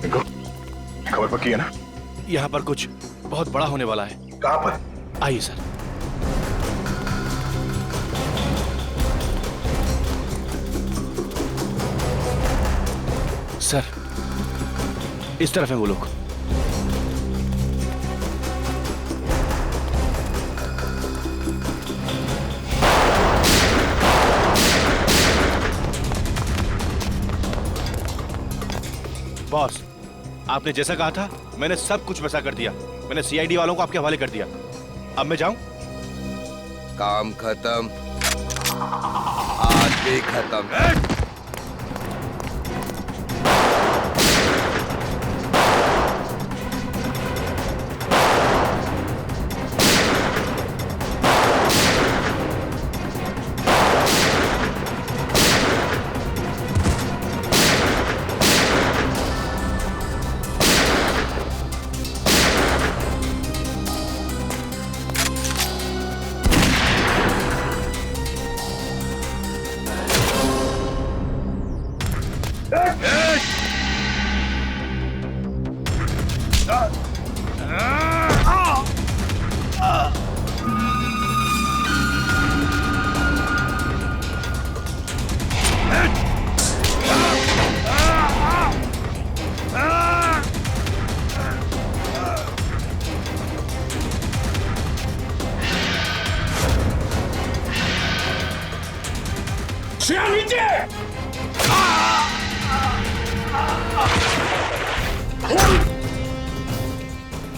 देखो, खबर पक्की है ना? यहाँ पर कुछ बहुत बड़ा होने वाला है। कहाँ पर? आइए सर। सर, इस तरफ है वो लोग। बॉस, आपने जैसा कहा था मैंने सब कुछ वैसा कर दिया। मैंने सीआईडी वालों को आपके हवाले कर दिया। अब मैं जाऊं? काम खत्म, आज भी खत्म।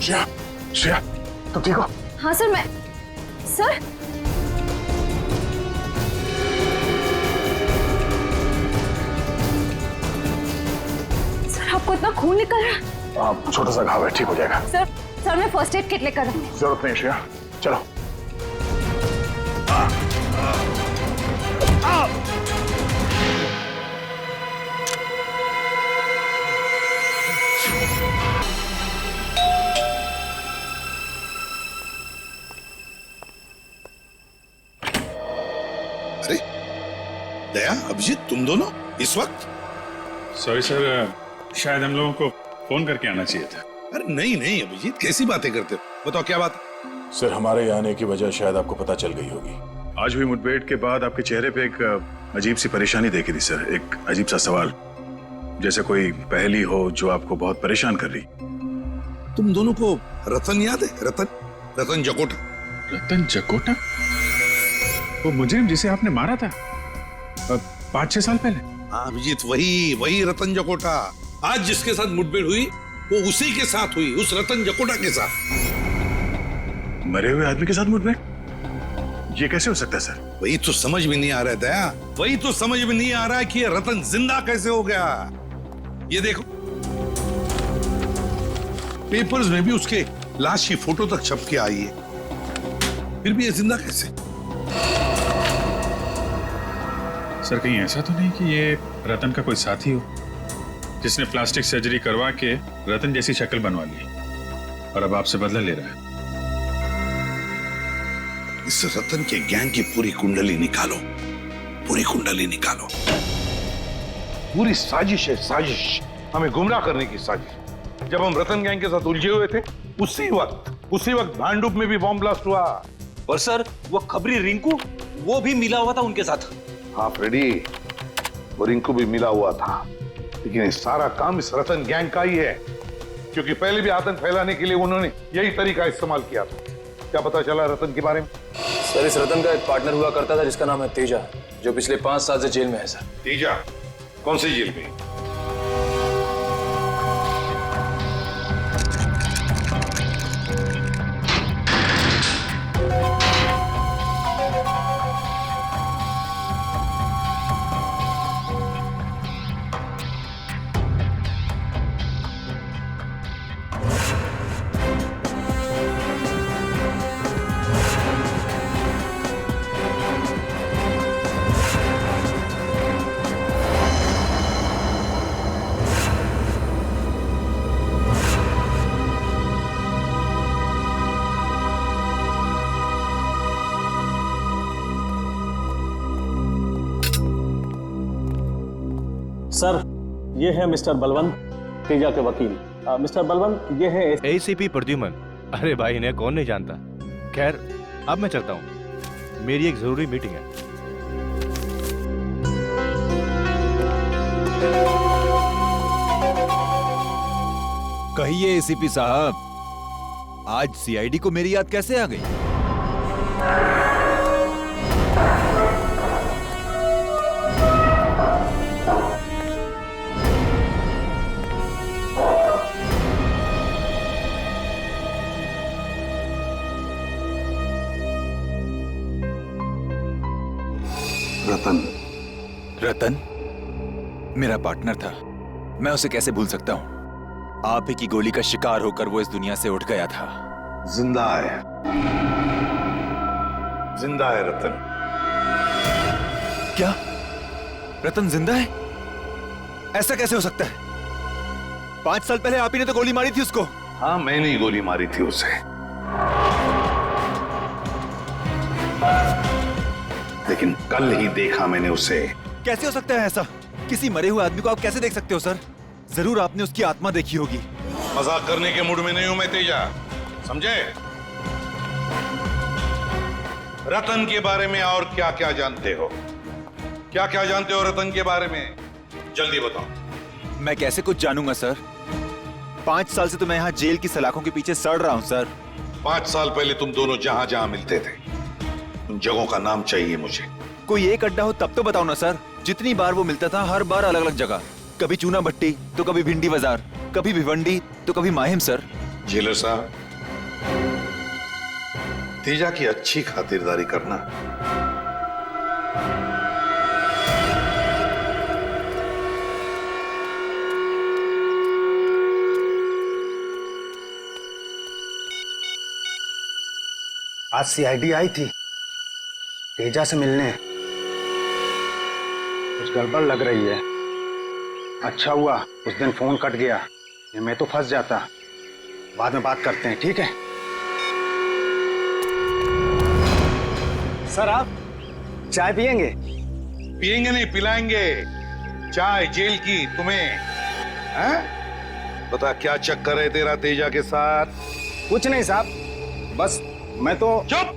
श्रेया, श्रेया, तुम ठीक हो? हाँ सर, मैं सर सर आपको इतना खून निकल रहा है? छोटा सा घाव है, ठीक हो जाएगा। सर मैं फर्स्ट एड किट लेकर आऊं। जरूरत नहीं श्रेया, चलो। अरे दया, अभिजीत, तुम दोनों इस वक्त? सॉरी सर, शायद हम लोगों को फोन करके आना चाहिए था। अरे नहीं नहीं अभिजीत, कैसी बातें करते हो? बताओ क्या बात? सर, हमारे यहाँ आने की वजह शायद आपको पता चल गई होगी। आज हुई मुठभेड़ के बाद आपके चेहरे पे एक अजीब सी परेशानी देखी थी सर। एक अजीब सा सवाल, जैसे कोई पहेली हो जो आपको बहुत परेशान कर रही। तुम दोनों को रतन याद है? रतन, रतन जकोटा। रतन जकोटा? वो मुजरिम जिसे आपने मारा था 5-6 साल पहले? हाँ अभिजीत, वही रतन जकोटा। आज जिसके साथ मुठभेड़ हुई वो उसी के साथ हुई, उस रतन जकोटा के साथ। मरे हुए आदमी के साथ मुठभेड़? ये कैसे हो सकता है सर? वही तो समझ में नहीं आ रहा है दया, वही तो समझ में नहीं आ रहा है कि ये रतन जिंदा कैसे हो गया। ये देखो, पेपर्स में भी उसके लाश की फोटो तक छप के आई है, फिर भी ये जिंदा कैसे? सर कहीं ऐसा तो नहीं कि ये रतन का कोई साथी हो जिसने प्लास्टिक सर्जरी करवा के रतन जैसी शक्ल बनवा ली और अब आपसे बदला ले रहा है? इस रतन के गैंग की पूरी कुंडली निकालो, पूरी कुंडली निकालो। पूरी साजिश है, साजिश, हमें गुमराह करने की साजिश। जब हम रतन गैंग के साथ उलझे हुए थे उसी वक्त भांडुप में भी बॉम्ब ब्लास्ट हुआ। और सर वो खबरी रिंकू, वो भी मिला हुआ था उनके साथ। हाँ फ्रेडी, वो रिंकू भी मिला हुआ था, लेकिन ये सारा काम इस रतन गैंग का ही है, क्योंकि पहले भी आतंक फैलाने के लिए उन्होंने यही तरीका इस्तेमाल किया था। क्या पता चला रतन के बारे में? सर, इस रतन का एक पार्टनर हुआ करता था जिसका नाम है तेजा, जो पिछले 5 साल से जेल में है सर। तेजा? कौन सी जेल में? सर, ये है मिस्टर बलवंत, तेजा के वकील मिस्टर बलवंत, ये है एसीपी प्रद्युमन। अरे भाई, इन्हें कौन नहीं जानता। खैर, अब मैं चलता हूँ, मेरी एक जरूरी मीटिंग है। कहिए एसीपी साहब, आज सीआईडी को मेरी याद कैसे आ गई? रतन मेरा पार्टनर था, मैं उसे कैसे भूल सकता हूं? आप ही की गोली का शिकार होकर वो इस दुनिया से उठ गया था। जिंदा है, जिंदा है रतन। क्या रतन जिंदा है? ऐसा कैसे हो सकता है? 5 साल पहले आप ही ने तो गोली मारी थी उसको। हाँ, मैंने ही गोली मारी थी उसे, लेकिन कल ही देखा मैंने उसे। कैसे हो सकता है ऐसा? किसी मरे हुए आदमी को आप कैसे देख सकते हो सर? जरूर आपने उसकी आत्मा देखी होगी। मजाक करने के मूड में नहीं हूं मैं तेजा, समझे? रतन के बारे में और क्या क्या जानते हो? क्या क्या जानते हो रतन के बारे में? जल्दी बताओ। मैं कैसे कुछ जानूंगा सर? 5 साल से तो मैं यहाँ जेल की सलाखों के पीछे सड़ रहा हूँ सर। 5 साल पहले तुम दोनों जहां जहां मिलते थे, उन जगहों का नाम चाहिए मुझे। कोई एक अड्डा हो तब तो बताओ ना सर। जितनी बार वो मिलता था, हर बार अलग अलग जगह। कभी चूना भट्टी तो कभी भिंडी बाजार, कभी भिवंडी तो कभी माहिम सर। जेलर साहब, तेजा की अच्छी खातिरदारी करना। आज सीआईडी आई थी तेजा से मिलने। कुछ गड़बड़ लग रही है। अच्छा हुआ उस दिन फोन कट गया, ये मैं तो फंस जाता। बाद में बात करते हैं, ठीक है? सर, आप चाय पियेंगे? पियेंगे नहीं, पिलाएंगे। चाय जेल की तुम्हें, हैं? बता क्या चक्कर है तेरा तेजा के साथ? कुछ नहीं साहब, बस मैं तो। चुप!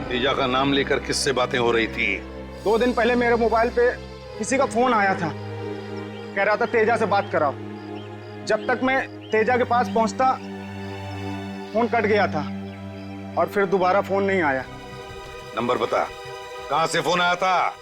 तेजा का नाम लेकर किससे बातें हो रही थी? 2 दिन पहले मेरे मोबाइल पे किसी का फोन आया था, कह रहा था तेजा से बात कराओ। जब तक मैं तेजा के पास पहुंचता फोन कट गया था और फिर दोबारा फोन नहीं आया। नंबर बता, कहां से फोन आया था?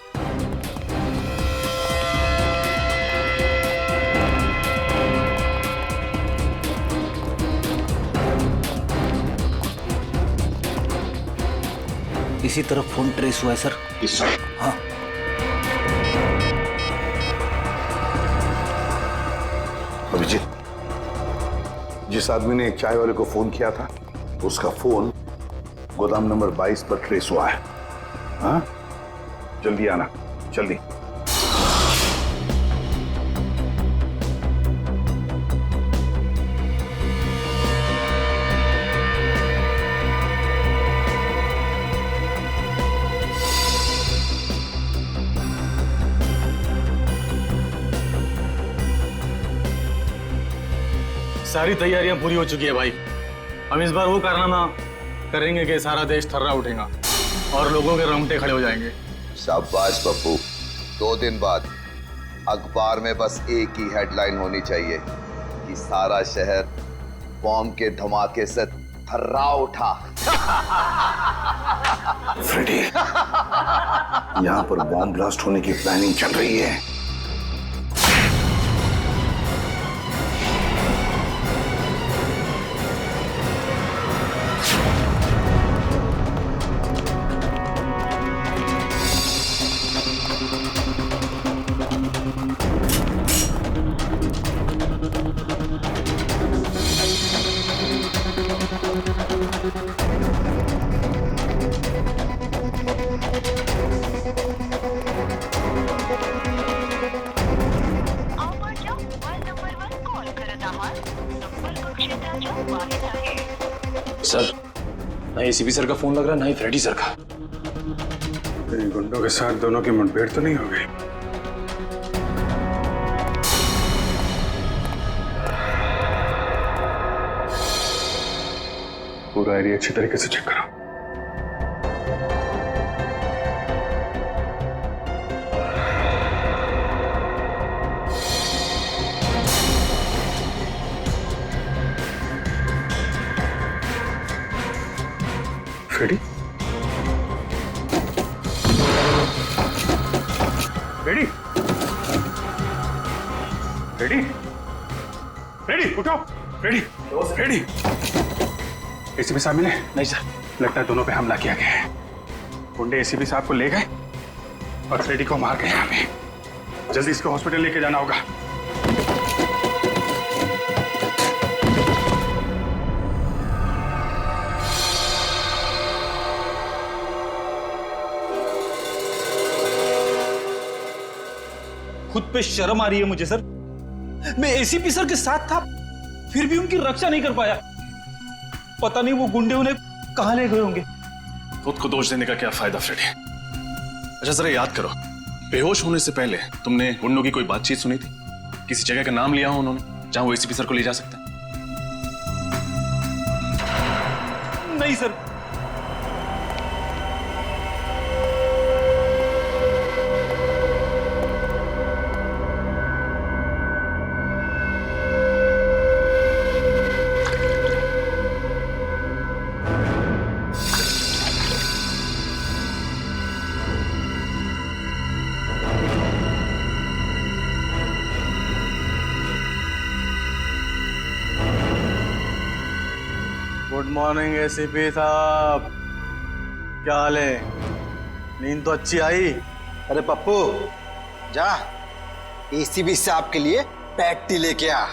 इसी तरफ फोन ट्रेस हुआ है सर। हाँ, अभिजीत, जिस आदमी ने चाय वाले को फोन किया था, उसका फोन गोदाम नंबर 22 पर ट्रेस हुआ है। हाँ, जल्दी आना, जल्दी। सारी तैयारियां पूरी हो चुकी है भाई। हम इस बार वो कारनामा करेंगे कि सारा देश थर्रा उठेगा और लोगों के रोंगटे खड़े हो जाएंगे। शाबाश पप्पू। 2 दिन बाद अखबार में बस एक ही हेडलाइन होनी चाहिए कि सारा शहर बॉम्ब के धमाके से थर्रा उठा। फ्रेडी, यहाँ पर बॉम्ब ब्लास्ट होने की प्लानिंग चल रही है। सर, ना एसीपी सर का फोन लग रहा, ना ही फ्रेडी सर का। इन गुंडों के साथ दोनों की मुठभेड़ तो नहीं हो गई? पूरा एरिया अच्छी तरीके से चेक करो। रेडी? रेडी? रेडी? रेडी? उठो। रेडी? रेडी? एसीपी साहब मिले? नहीं सर। लगता है दोनों पे हमला किया गया है। गुंडे एसीपी साहब को ले गए और रेडी को मार गए। यहाँ पे जल्दी इसको हॉस्पिटल लेके जाना होगा। खुद पे शर्म आ रही है मुझे सर। मैं एसीपी सर के साथ था, फिर भी उनकी रक्षा नहीं कर पाया। पता नहीं वो गुंडे उन्हें कहां ले गए होंगे। खुद को दोष देने का क्या फायदा फ्रेडी? अच्छा जरा याद करो, बेहोश होने से पहले तुमने गुंडों की कोई बातचीत सुनी थी? किसी जगह का नाम लिया हो उन्होंने जहां वो एसीपी सर को ले जा सकते हैं? नहीं सर। गुड मॉर्निंग एसीपी साहब, क्या हाल है? नींद तो अच्छी आई? अरे पप्पू जा एसीपी साहब के लिए पैटी लेके आ।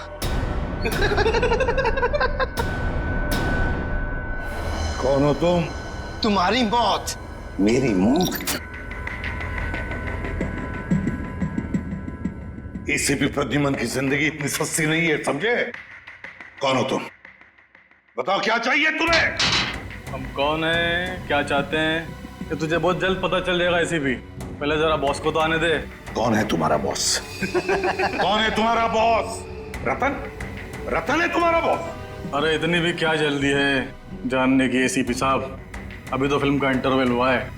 कौन हो तुम? तुम्हारी मौत। मेरी मौत? एसीपी प्रद्युमन की जिंदगी इतनी सस्ती नहीं है, समझे? कौन हो तुम? बताओ क्या चाहिए तुम्हें? हम कौन है, क्या चाहते हैं, ये तुझे बहुत जल्द पता चल जाएगा एसीपी। पहले जरा बॉस को तो आने दे। कौन है तुम्हारा बॉस? कौन है तुम्हारा बॉस? रतन? रतन है तुम्हारा बॉस? अरे इतनी भी क्या जल्दी है जानने की एसीपी साहब? अभी तो फिल्म का इंटरवल हुआ है।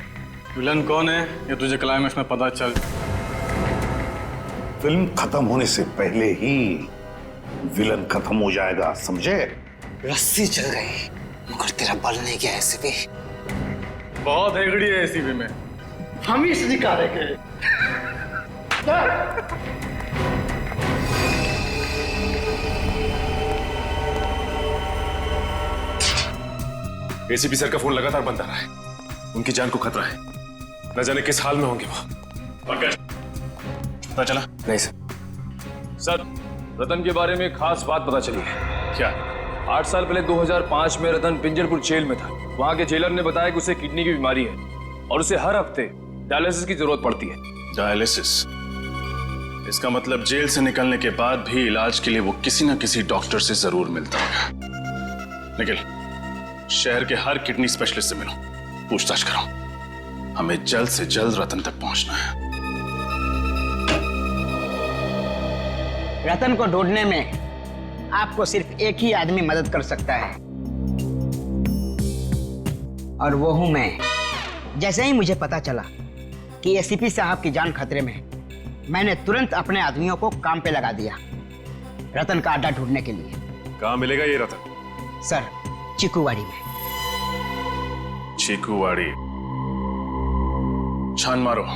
विलन कौन है ये तुझे क्लाइमेक्स में पता चल। फिल्म खत्म होने से पहले ही विलन खत्म हो जाएगा, समझे? रस्सी चल गई मगर तेरा बल नहीं गया एसीपी। बहुत हेगड़ी है एसीपी में। हम ही इस निकालेंगे। एसीपी सर का फोन लगातार बंद आ रहा है, उनकी जान को खतरा है। न जाने किस हाल में होंगे वो। पंकज, पता चला? नहीं सर। सर, रतन के बारे में खास बात पता चली है। क्या? 8 साल पहले 2005 में रतन पिंजरपुर जेल में था। वहां के जेलर ने बताया कि उसे किडनी की बीमारी है और उसे हर हफ्ते डायलिसिस की जरूरत पड़ती है। डायलिसिस? इसका मतलब जेल से निकलने के बाद भी इलाज के लिए वो किसी न किसी डॉक्टर से जरूर मिलता होगा। निखिल, शहर के हर किडनी स्पेशलिस्ट से मिलो, पूछताछ करो। हमें जल्द से जल्द रतन तक पहुंचना है। रतन को ढूंढने में आपको सिर्फ एक ही आदमी मदद कर सकता है और वो हूं मैं। जैसे ही मुझे पता चला कि एसीपी साहब की जान खतरे में है, मैंने तुरंत अपने आदमियों को काम पे लगा दिया रतन का अड्डा ढूंढने के लिए। कहां मिलेगा ये रतन? सर, चिकूवाड़ी में। चिकूवाड़ी? छान मारो।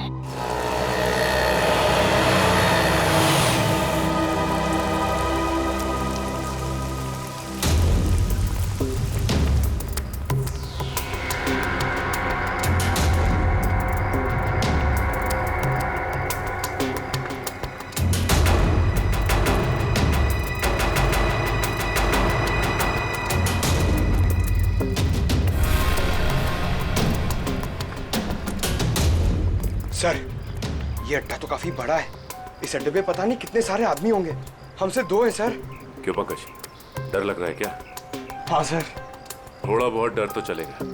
सर, ये अड्डा तो काफी बड़ा है। इस अड्डे पे पता नहीं कितने सारे आदमी होंगे। हमसे 2 हैं सर। क्यों पंकज, डर लग रहा है क्या? हाँ सर। थोड़ा बहुत डर तो चलेगा,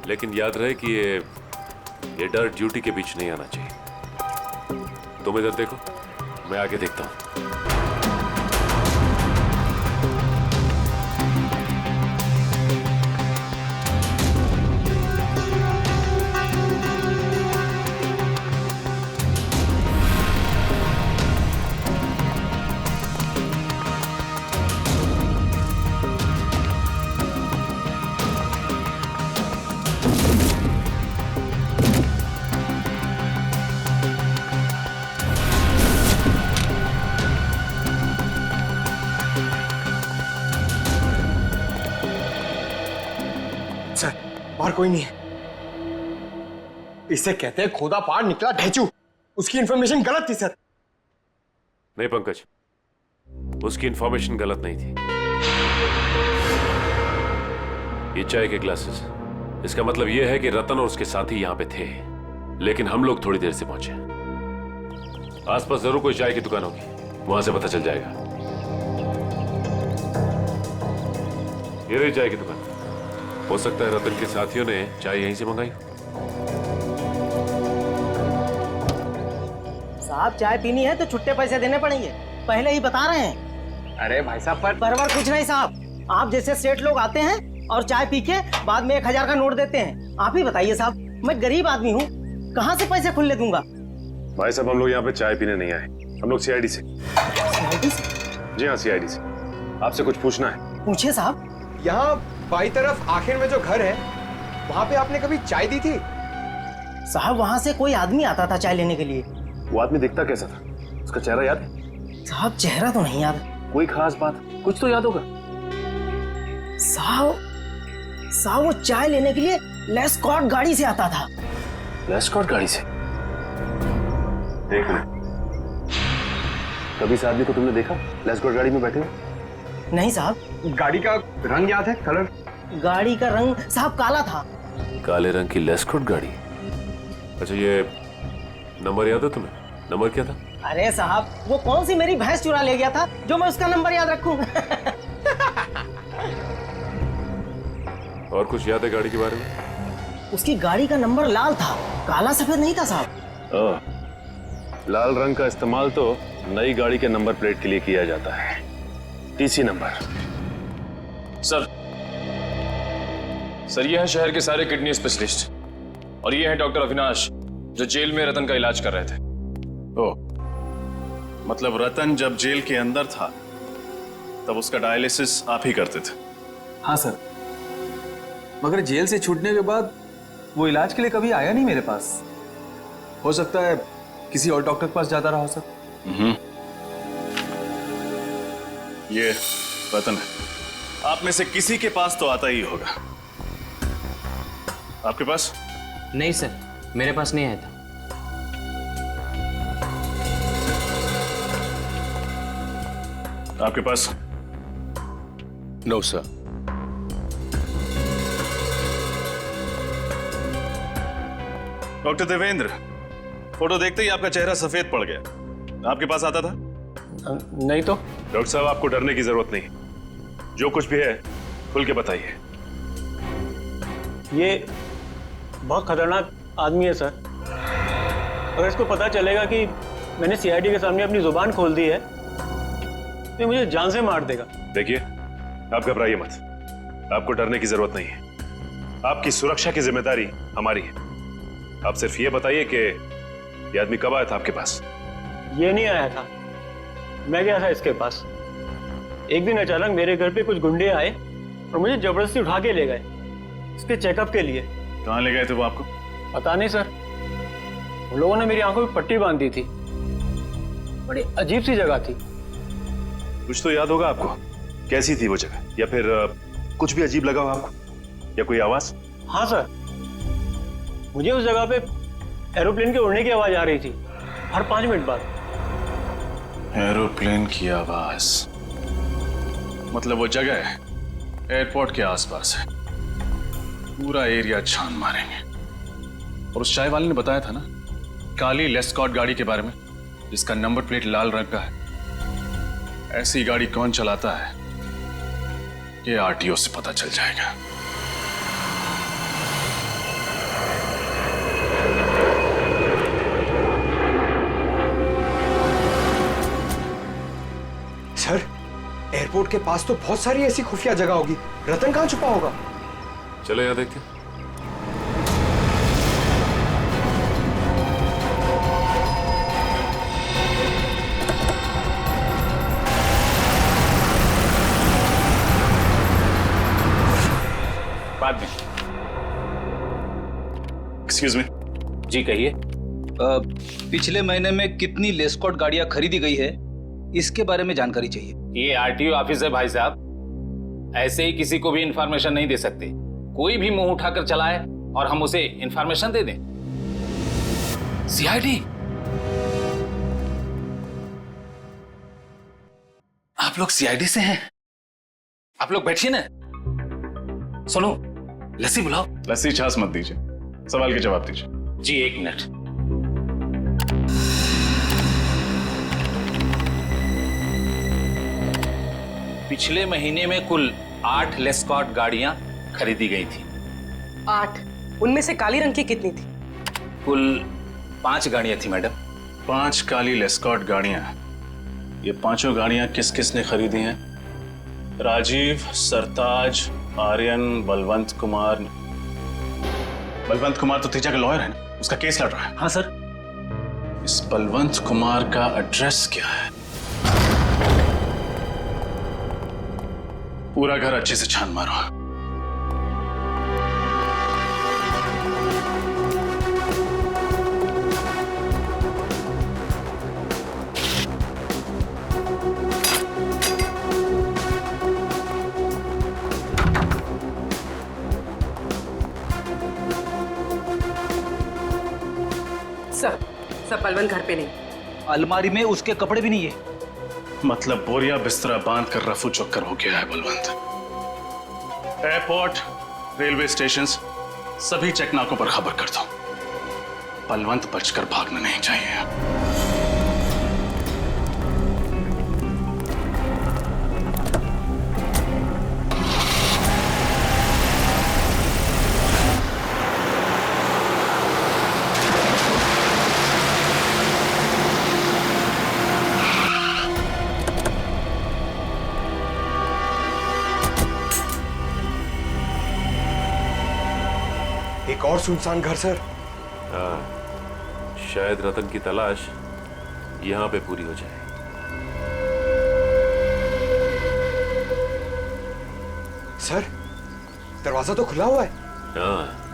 लेकिन याद रहे कि ये डर ड्यूटी के बीच नहीं आना चाहिए। तुम इधर देखो, मैं आगे देखता हूं। और कोई नहीं है। इसे कहते हैं खोदा पार निकला ढेचू। उसकी इंफॉर्मेशन गलत थी सर। नहीं पंकज, उसकी इंफॉर्मेशन गलत नहीं थी। ये चाय के ग्लासेस, इसका मतलब यह है कि रतन और उसके साथी यहां पे थे, लेकिन हम लोग थोड़ी देर से पहुंचे। आसपास जरूर कोई चाय की दुकान होगी, वहां से पता चल जाएगा। ये रही चाय की दुकान। हो सकता है रतन के साथियों ने चाय यहीं से मंगाई। साहब चाय पीनी है तो छुट्टे पैसे देने पड़ेंगे, पहले ही बता रहे हैं। अरे भाई साहब पर कुछ नहीं साहब, आप जैसे सेठ लोग आते हैं और चाय पी के बाद में 1000 का नोट देते हैं। आप ही बताइए साहब, मैं गरीब आदमी हूँ, कहाँ से पैसे खुले दूंगा। भाई साहब, हम लोग यहाँ पे चाय पीने नहीं आए, हम लोग सीआईडी से। जी हाँ, सीआईडी से। आपसे कुछ पूछना है। पूछिए साहब। यहाँ बाई तरफ आखिर में जो घर है, वहाँ पे आपने कभी चाय दी थी? साहब वहाँ से कोई आदमी आता था चाय लेने के लिए। वो आदमी दिखता कैसा था? उसका चेहरा याद है? साहब चेहरा तो नहीं याद। कोई खास बात, कुछ तो याद होगा। साहब वो चाय लेने के लिए लेस्कॉर्ट गाड़ी से आता था। लेस्कॉर्ट गाड़ी से? देख ले, कभी इस आदमी को तुमने देखा लेस्कॉर्ट गाड़ी में बैठे हुए? नहीं साहब। गाड़ी का रंग याद है? कलर? गाड़ी का रंग साहब काला था। काले रंग की लेस्कॉर्ट गाड़ी? अच्छा, ये नंबर याद है तुम्हें? नंबर क्या था? अरे साहब, वो कौन सी मेरी भैंस चुरा ले गया था जो मैं उसका नंबर याद रखूं? और कुछ याद है गाड़ी के बारे में? उसकी गाड़ी का नंबर लाल था, काला सफेद नहीं था साहब। लाल रंग का इस्तेमाल तो नई गाड़ी के नंबर प्लेट के लिए किया जाता है, टीसी नंबर। सर ये है शहर के सारे किडनी स्पेशलिस्ट, और ये है डॉक्टर अविनाश जो जेल में रतन का इलाज कर रहे थे। ओह, मतलब रतन जब जेल के अंदर था तब उसका डायलिसिस आप ही करते थे? हाँ सर, मगर जेल से छूटने के बाद वो इलाज के लिए कभी आया नहीं मेरे पास। हो सकता है किसी और डॉक्टर के पास जाता रहा सर। ये रतन है, आप में से किसी के पास तो आता ही होगा। आपके पास? नहीं सर, मेरे पास नहीं आया था। आपके पास? No sir. Doctor Devendra, photo देखते ही आपका चेहरा सफेद पड़ गया। आपके पास आता था? नहीं तो। डॉक्टर साहब, आपको डरने की जरूरत नहीं, जो कुछ भी है खुल के बताइए। ये बहुत खतरनाक आदमी है सर। अगर इसको पता चलेगा कि मैंने सीआईडी के सामने अपनी जुबान खोल दी है तो ये मुझे जान से मार देगा। देखिए, आप घबराइए मत, आपको डरने की जरूरत नहीं है। आपकी सुरक्षा की जिम्मेदारी हमारी है। आप सिर्फ ये बताइए कि ये आदमी कब आया था आपके पास? ये नहीं आया था, मैं गया था इसके पास। एक दिन अचानक मेरे घर पे कुछ गुंडे आए और मुझे जबरदस्ती उठा के ले गए इसके चेकअप के लिए। कहाँ ले गए थे वो आपको? पता नहीं सर, उन लोगों ने मेरी आंखों में पट्टी बांध दी थी। बड़ी अजीब सी जगह थी। कुछ तो याद होगा आपको, कैसी थी वो जगह? या फिर कुछ भी अजीब लगा हो आपको, या कोई आवाज? हाँ सर, मुझे उस जगह पे एरोप्लेन के उड़ने की आवाज आ रही थी हर 5 मिनट बाद। एरोप्लेन की आवाज? मतलब वो जगह एयरपोर्ट के आसपास है। पूरा एरिया छान मारेंगे। और उस चाय वाले ने बताया था ना, काली लेस्कॉर्ट गाड़ी के बारे में, जिसका नंबर प्लेट लाल रंग का है। ऐसी गाड़ी कौन चलाता है ये आरटीओ से पता चल जाएगा। सर, एयरपोर्ट के पास तो बहुत सारी ऐसी खुफिया जगह होगी। रतन कहाँ छुपा होगा? चलो यहाँ देखते हैं। बाद में। Excuse me. जी कहिए। पिछले महीने में कितनी लेस्कॉर्ट गाड़ियां खरीदी गई है, इसके बारे में जानकारी चाहिए। ये आरटीओ ऑफिस है भाई साहब, ऐसे ही किसी को भी इंफॉर्मेशन नहीं दे सकते। कोई भी मुंह उठाकर चलाए और हम उसे इंफॉर्मेशन दे दें। सीआईडी, आप लोग सीआईडी से हैं? आप लोग बैठिए ना। सुनो, लस्सी बुलाओ। लस्सी छाछ मत दीजिए, सवाल के जवाब दीजिए। जी 1 मिनट। पिछले महीने में कुल 8 लेस्कॉट गाड़ियां खरीदी गई थी। 8? उनमें से काली रंग की कितनी थी? कुल 5 गाड़ियां थी मैडम। 5 काली लेस्कॉट गाड़ियां। ये पांचों गाड़ियां किस किस ने खरीदी हैं? राजीव, सरताज, आर्यन, बलवंत कुमार। बलवंत कुमार तो तेजा का लॉयर है ना, उसका केस लड़ रहा है। हाँ सर। इस बलवंत कुमार का एड्रेस क्या है? पूरा घर अच्छे से छान मारो। सर बलवंत घर पे नहीं। अलमारी में उसके कपड़े भी नहीं है। मतलब बोरिया बिस्तरा बांध कर रफू चक्कर हो गया है बलवंत। एयरपोर्ट, रेलवे स्टेशन, सभी चेकनाकों पर खबर कर दो। बलवंत बचकर भागना नहीं चाहिए। एक और सुनसान घर सर। हाँ, शायद रतन की तलाश यहां पे पूरी हो जाए। सर, दरवाजा तो खुला हुआ है। हाँ।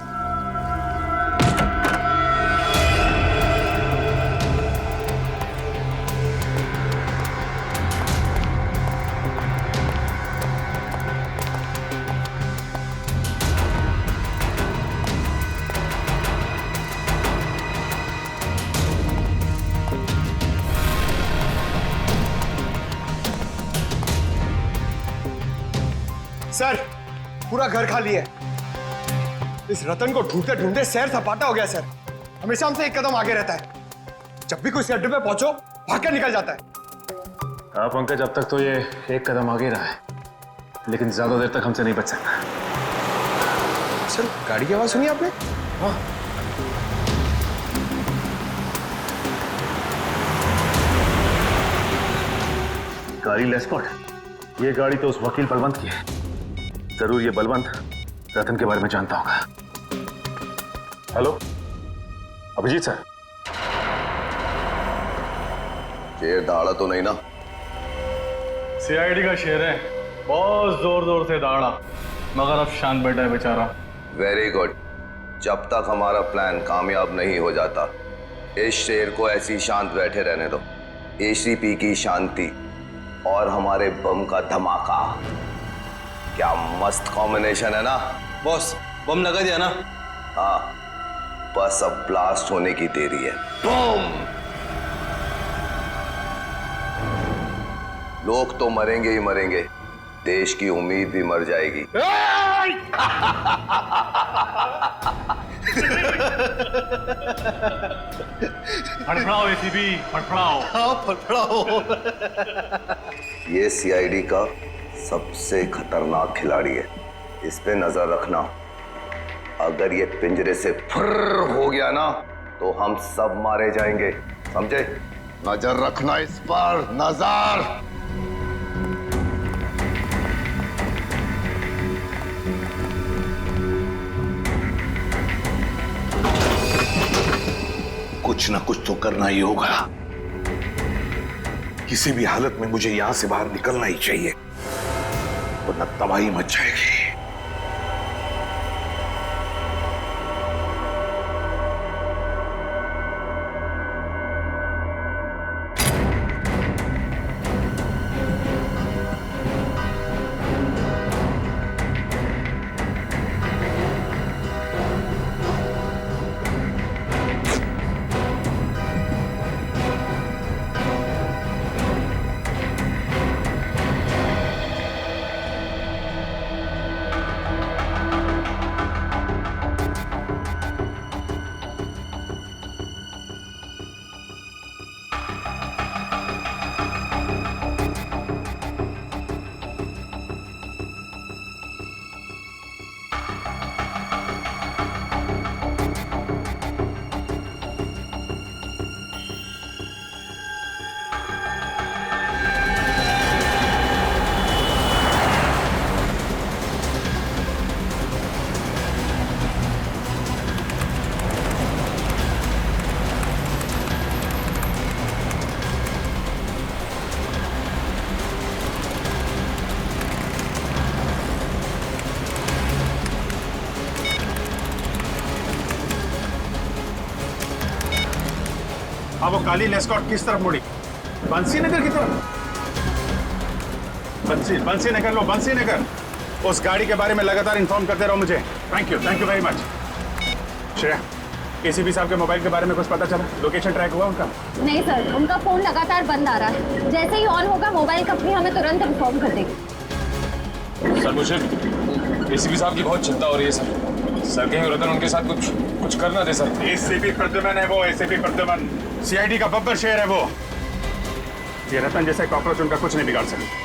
सर, पूरा घर खाली है। इस रतन को ढूंढते ढूंढते सैर सपाटा हो गया सर। हमेशा हमसे एक कदम आगे रहता है। जब भी कोई अड्डे पे पहुंचो, भाग कर निकल जाता है। हाँ पंकज, अब तक तो ये एक कदम आगे रहा है, लेकिन ज्यादा देर तक हमसे नहीं बच सकता। सर, गाड़ी की आवाज सुनी आपने? हाँ। गाड़ी लेस्कॉट, ये गाड़ी तो उस वकील बलवंत की है। जरूर ये बलवंत रतन के बारे में जानता होगा। Hello, Abhijeet sir. शेर दहाड़ा तो नहीं ना? सीआईडी का शेर है, बहुत जोर जोर से दहाड़ा, मगर अब शांत बैठा है बेचारा। Very good. जब तक हमारा प्लान कामयाब नहीं हो जाता, इस शेर को ऐसी शांत बैठे रहने दो। एसीपी की शांति और हमारे बम का धमाका, क्या मस्त कॉम्बिनेशन है ना? बॉस, बम लगा दिया ना? हाँ, बस अब ब्लास्ट होने की देरी है। बम! लोग तो मरेंगे ही मरेंगे, देश की उम्मीद भी मर जाएगी। फड़फड़ाओ एसीपी, फड़फड़ाओ। हाँ, फड़फड़ाओ। ये सीआईडी का सबसे खतरनाक खिलाड़ी है, इस पे नजर रखना। अगर ये पिंजरे से फुर्र हो गया ना, तो हम सब मारे जाएंगे, समझे? नजर रखना इस पर, नजर। कुछ ना कुछ तो करना ही होगा। किसी भी हालत में मुझे यहां से बाहर निकलना ही चाहिए, वरना तबाही मच जाएगी। वो काली लेस्कॉट किस तरफ मुड़ी? बंसी नगर की तरफ? बंसी नगर लो, बंसी नगर। उस गाड़ी के बारे में लगातार इन्फॉर्म करते रहो मुझे। Thank you very much. Shreya, ACP साहब के मोबाइल के बारे में कुछ पता चला? लोकेशन ट्रैक हुआ उनका? नहीं सर, उनका फोन लगातार बंद आ रहा है। जैसे ही ऑन होगा मोबाइल कंपनी हमें तुरंत इन्फॉर्म कर देगी। सर मुझे एसीपी साहब की बहुत चिंता हो रही है सर कहीं रतन उनके साथ कुछ करना दे सर। एसीपी प्रद्युमन है वो, एसीपी प्रद्युमन। सीआईडी का बब्बर शेर है वो। ये रतन जैसे कॉकरोच उनका कुछ नहीं बिगाड़ सकते।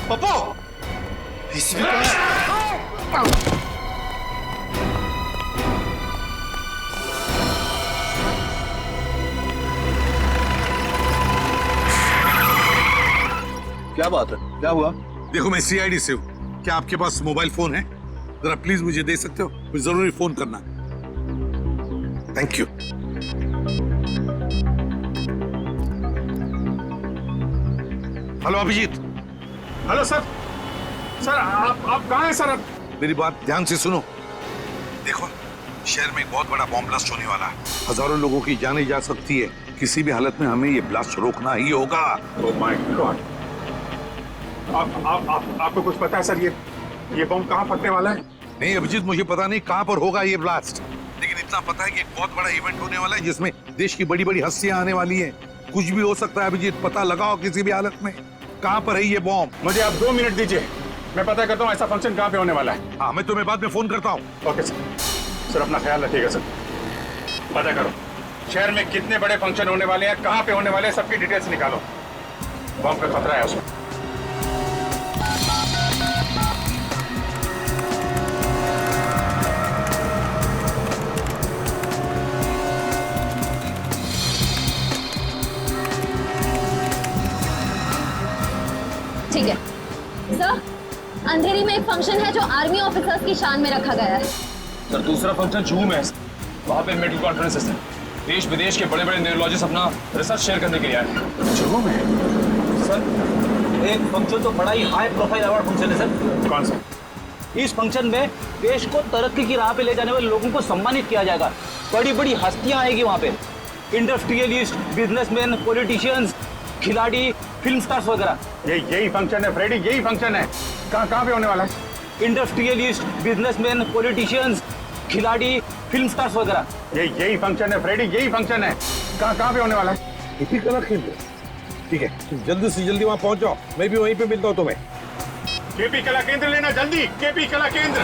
पप्पू एसीपी क्या बात है? क्या हुआ? देखो मैं सीआईडी से हूँ। क्या आपके पास मोबाइल फोन है? जरा प्लीज मुझे दे सकते हो? मुझे जरूरी फोन करना। Thank you. Hello Abhijeet. Hello sir. Sir आप कहाँ हैं सर? मेरी बात ध्यान से सुनो। देखो शहर में एक बहुत बड़ा बॉम्ब ब्लास्ट होने वाला है। हजारों लोगों की जाने जा सकती है। किसी भी हालत में हमें ये ब्लास्ट रोकना ही होगा। Oh my God. आपको कुछ पता है सर? ये बॉम्ब कहाँ फटने वाला है? नहीं अभिजीत, मुझे पता नहीं कहाँ पर होगा ये ब्लास्ट, लेकिन इतना पता है कि एक बहुत बड़ा इवेंट होने वाला है जिसमें देश की बड़ी बड़ी हस्तियां आने वाली हैं। कुछ भी हो सकता है अभिजीत, पता लगाओ किसी भी हालत में कहाँ पर है ये बॉम्ब। मुझे आप 2 मिनट दीजिए, मैं पता करता हूँ ऐसा फंक्शन कहाँ पे होने वाला है। हाँ मैं तुम्हें बाद में फोन करता हूँ। Okay sir. सर अपना ख्याल रखिएगा सर। पता करो शहर में कितने बड़े फंक्शन होने वाले हैं, कहाँ पे होने वाले हैं, सबकी डिटेल्स निकालो। बॉम्ब का खतरा है उसमें। ठीक है सर, अंधेरी में एक फंक्शन है जो आर्मी ऑफिसर्स की शान में रखा गया है। सर दूसरा फंक्शन जूहू में है। वहाँ पे मेडिकल कॉन्फ्रेंसेस हैं। देश विदेश के बड़े बड़े न्यूरोलॉजिस्ट अपना रिसर्च शेयर करने के लिए आए हैं। जूहू में? सर एक फंक्शन तो बड़ा ही हाई प्रोफाइल अवार्ड फंक्शन है सर। कौन सा? इस फंक्शन में देश को तरक्की की राह पे ले जाने वाले लोगों को सम्मानित किया जाएगा। बड़ी बड़ी हस्तियां आएगी वहाँ पे, इंडस्ट्रियलिस्ट, बिजनेसमैन, पॉलिटिशियंस, खिलाड़ी, फिल्म स्टार्स वगैरह। यही फंक्शन है फ्रेडी, यही फंक्शन है। कहाँ पे होने वाला है? इंडस्ट्रियलिस्ट, बिजनेसमैन, पॉलिटिशियंस, खिलाड़ी, फिल्म स्टार्स वगैरह। यही फंक्शन है फ्रेडी, यही फंक्शन है। कहाँ पे होने वाला है? केपी कला केंद्र। ठीक है जल्दी से जल्दी वहाँ पहुँच जाओ, मैं भी वहीं पे मिलता हूँ तुम्हें। केपी कला केंद्र लेना जल्दी, केपी कला केंद्र।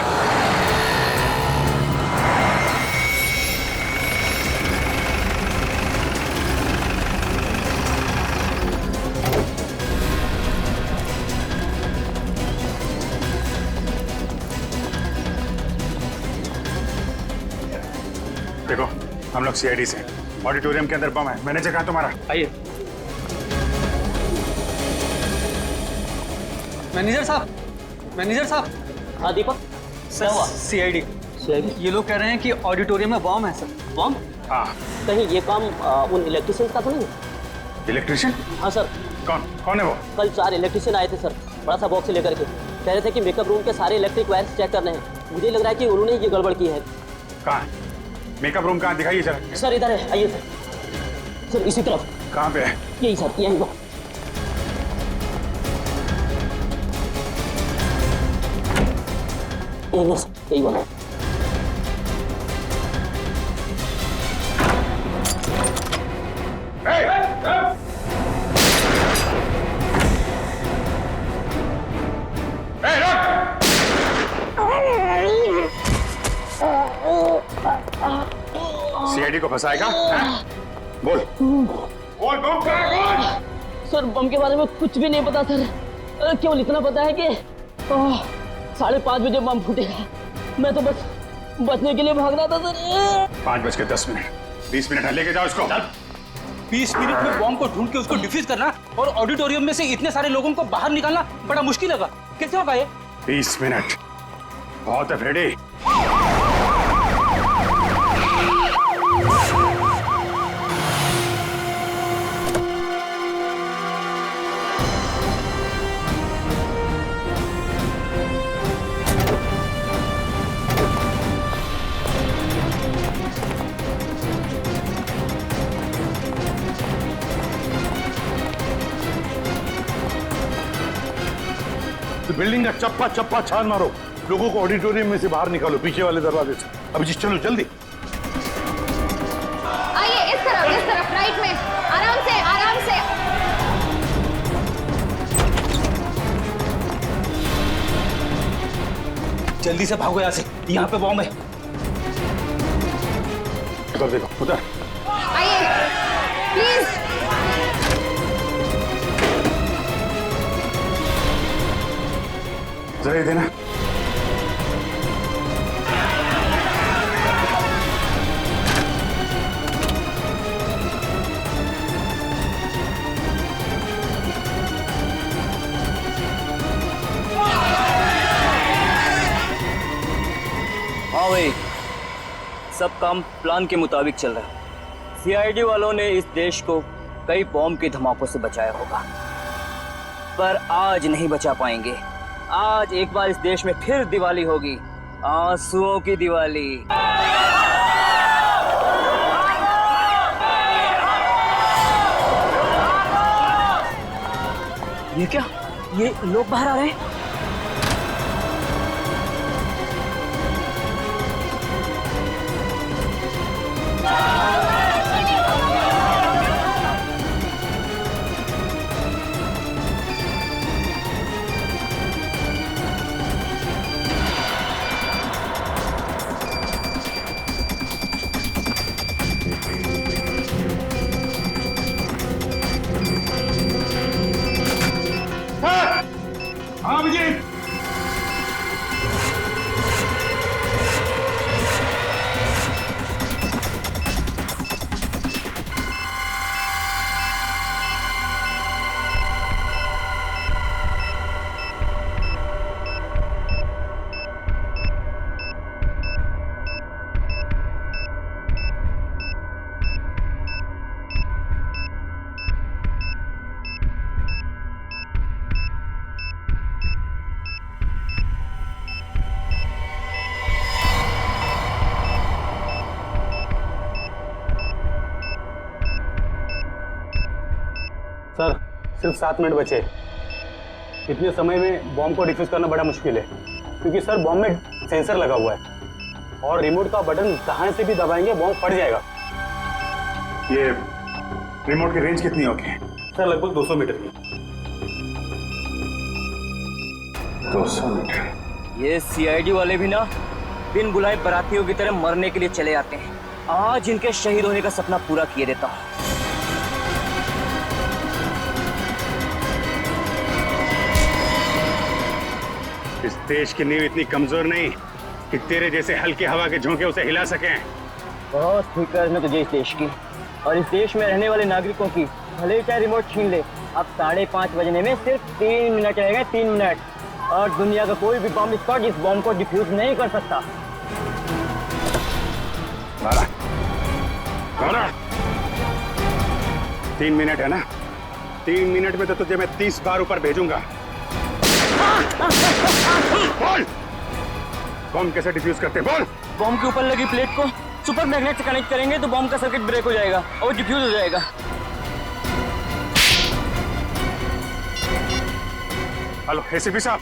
देखो हम लोग सीआईडी से ऑडिटोरियम के अंदर बम है। मैनेजर कहाँ तुम्हारा? आइए। मैनेजर साहब। हाँ दीपक, सर सीआईडी ये लोग कह रहे हैं कि ऑडिटोरियम में बॉम्ब है सर। बॉम्ब? हाँ। कहीं ये काम उन इलेक्ट्रिशियन का तो नहीं? इलेक्ट्रिशियन? हाँ सर। कौन है वो? कल 4 इलेक्ट्रिशियन आए थे सर, बड़ा सा बॉक्स लेकर के। कह रहे थे कि मेकअप रूम के सारे इलेक्ट्रिक वायर्स चेक करने हैं। मुझे लग रहा है कि उन्होंने ये गड़बड़ की है। कहाँ? मेकअप रूम कहाँ? दिखाइए जरा। सर इधर है, आइए सर। सर इसी तरफ। कहाँ पे है? यही सर, यही वो। यही वाला। सीआईडी को फंसाएगा? बोल। सर बम के बारे में कुछ भी नहीं पता सर। केवल इतना पता है कि 5:30 बजे बम फूटेगा। मैं तो बस बचने के लिए भाग रहा था सर। 5:10, 20 मिनट है, लेके जाओ इसको। 20 मिनट में बॉम्ब को ढूंढ के उसको डिफ्यूज करना और ऑडिटोरियम में से इतने सारे लोगों को बाहर निकालना बड़ा मुश्किल होगा। कैसे होगा ये? 20 मिनट बहुत है फ्रेडी। बिल्डिंग का चप्पा चप्पा छान मारो, लोगों को ऑडिटोरियम में से बाहर निकालो, पीछे वाले दरवाजे से। अभिजीत चलो जल्दी। आइए इस तरफ राइट में, आराम से आराम से। जल्दी से भागो यहाँ से, यहाँ पे बॉम्ब है। उधर देखो, उधर। आइए प्लीज। जरा ये देना। हाँ भाई, सब काम प्लान के मुताबिक चल रहा है। सीआईडी वालों ने इस देश को कई बॉम्ब के धमाकों से बचाया होगा, पर आज नहीं बचा पाएंगे। आज एक बार इस देश में फिर दिवाली होगी, आंसुओं की दिवाली। ये क्या? ये लोग बाहर आ रहे हैं। हाँ अभिजीत, सर सिर्फ 7 मिनट बचे। इतने समय में बॉम्ब को डिफ्यूज करना बड़ा मुश्किल है, क्योंकि सर बॉम्ब में सेंसर लगा हुआ है और रिमोट का बटन कहाँ से भी दबाएंगे बॉम्ब फट जाएगा। ये रिमोट की रेंज कितनी होगी? सर लगभग 200 मीटर की। 200 मीटर। ये सीआईडी वाले भी ना बिन बुलाए बारातियों की तरह मरने के लिए चले आते हैं। आज इनके शहीद होने का सपना पूरा किए देता हूँ। इस देश की नींव इतनी कमजोर नहीं कि तेरे जैसे हल्के हवा के झोंके उसे हिला सकें। बहुत फिक्र है तुझे इस देश की और इस देश में रहने वाले नागरिकों की। भले ही चाहे रिमोट छीन ले, अब 5:30 बजने में सिर्फ 3 मिनट रहेगा, 3 मिनट, और दुनिया का कोई भी बम स्क्वाड इस बम को डिफ्यूज नहीं कर सकता। 3 मिनट है ना? 3 मिनट में तो तुझे मैं 30 बार ऊपर भेजूंगा। बोल, बम कैसे डिफ्यूज करते? बोल। बम के ऊपर लगी प्लेट को सुपर मैग्नेट से कनेक्ट करेंगे तो बम का सर्किट ब्रेक हो जाएगा और डिफ्यूज हो जाएगा। हेलो एसीपी साहब,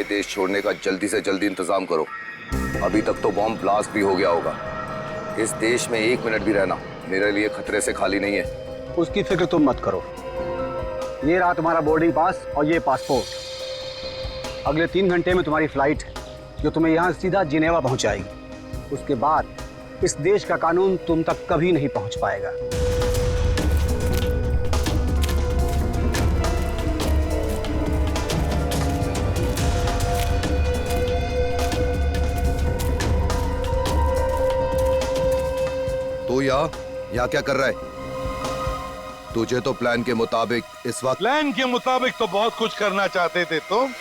ये देश छोड़ने का जल्दी से जल्दी इंतजाम करो। अभी तक तो बॉम्ब ब्लास्ट भी हो गया होगा। इस देश में 1 मिनट भी रहना मेरे लिए खतरे से खाली नहीं है। उसकी फिक्र तुम मत करो। ये रहा तुम्हारा बोर्डिंग पास और ये पासपोर्ट। अगले 3 घंटे में तुम्हारी फ्लाइट है जो तुम्हें यहाँ सीधा जिनेवा पहुंचाएगी। उसके बाद इस देश का कानून तुम तक कभी नहीं पहुंच पाएगा। तो यहाँ क्या कर रहा है? तुझे तो प्लान के मुताबिक इस वक्त प्लान के मुताबिक तो बहुत कुछ करना चाहते थे तुम।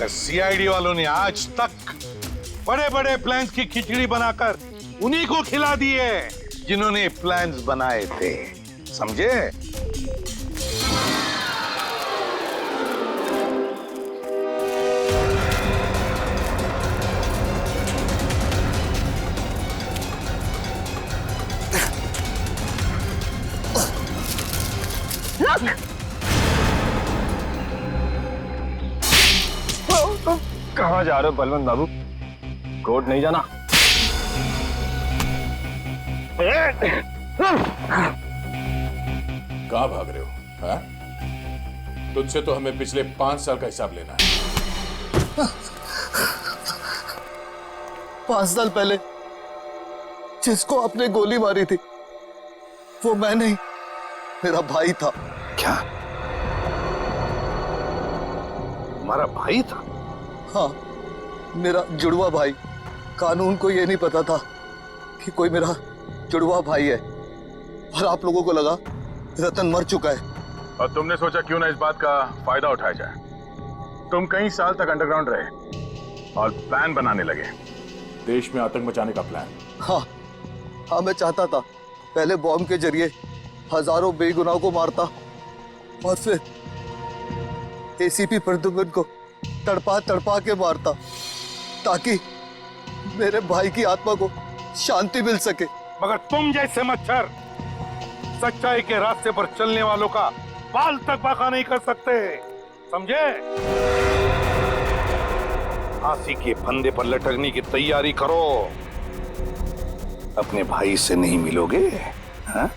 सीआईडी वालों ने आज तक बड़े बड़े प्लान्स की खिचड़ी बनाकर उन्हीं को खिला दी है जिन्होंने प्लान्स बनाए थे, समझे? कहाँ जा रहे हो बलवंत बाबू? कोर्ट नहीं जाना? कहाँ भाग रहे हो? हाँ? तुझसे तो हमें पिछले 5 साल का हिसाब लेना है। 5 साल पहले जिसको आपने गोली मारी थी वो मैं नहीं, मेरा भाई था। क्या तुम्हारा भाई था? हाँ, मेरा जुड़वा भाई। कानून को ये नहीं पता था कि कोई मेरा जुड़वा भाई है, और आप लोगों को लगा रतन मर चुका है। और तुमने सोचा क्यों ना इस बात का फायदा उठाया जाए। तुम कई साल तक अंडरग्राउंड रहे और प्लान बनाने लगे, देश में आतंक मचाने का प्लान। हाँ, मैं चाहता था पहले बॉम्ब के जरिए हजारों बेगुनाहों को मारता और फिर एसीपी प्रद्युम्न को तड़पा तड़पा के मारता ताकि मेरे भाई की आत्मा को शांति मिल सके। मगर तुम जैसे मच्छर सच्चाई के रास्ते पर चलने वालों का बाल तक बाका नहीं कर सकते, समझे? फांसी के फंदे पर लटकने की तैयारी करो। अपने भाई से नहीं मिलोगे, हाँ?